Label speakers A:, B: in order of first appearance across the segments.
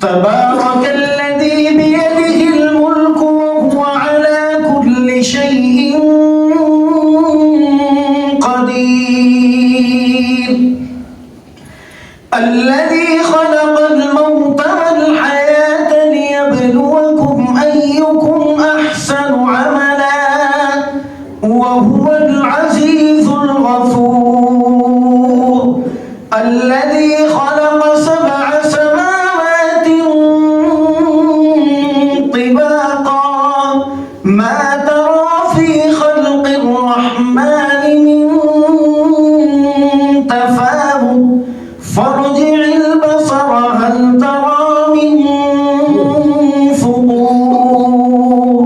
A: تبارك الذي بيده الملك وهو على كل شيء قدير الذي خلق الموت والحياة ليبلوكم أيكم أحسن عملا وهو العزيز الغفور الذي خلق سبع سماوات طباقا ما ترى في خلق الرحمن من تفاوت فارجع البصر هل ترى من فطور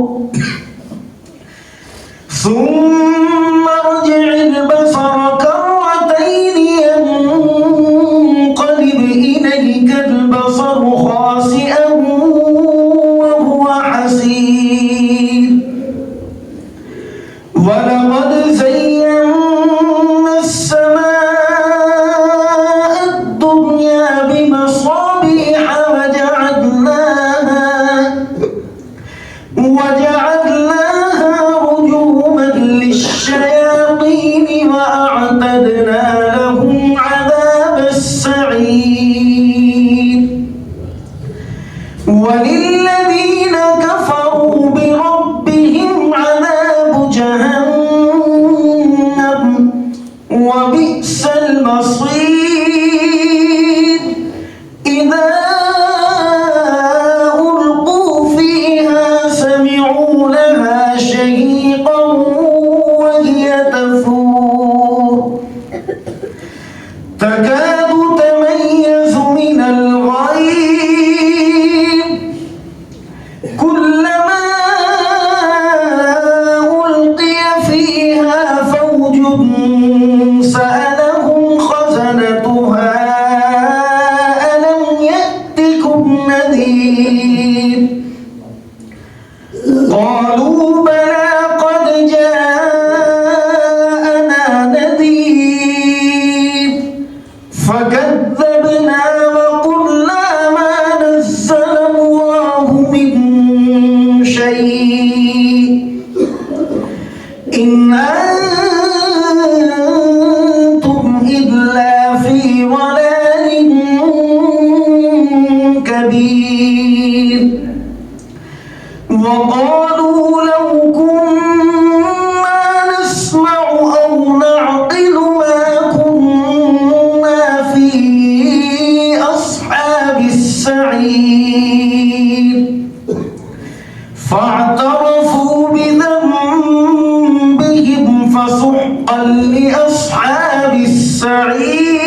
A: ثم ارجع البصر كرتين ينقلب إليك البصر خاسئا وهو حسير ولقد زينا السماء الدنيا بمصابيح وجعلناها رجوما للشياطين وأعتدنا لهم عذاب السعير وللذين كفروا بربهم عذاب جهنم وبئس المصير إذا ألقوا فيها سمعوا لها شهيقا وهي تفور تكاد تميز من الغيظ كلما ألقي فيها فوج سألهم خزنتها ألم يأتكم نذير قالوا بلى قد جاءنا نذير فكذبنا وقلنا ما نزل الله من شيء إن أنتم إلا في ضلال كبير وقالوا لو كنا نسمع أو نعقل ما كنا في أصحاب السعير فاعترفوا بذنبهم فسحقا لأصحاب السعير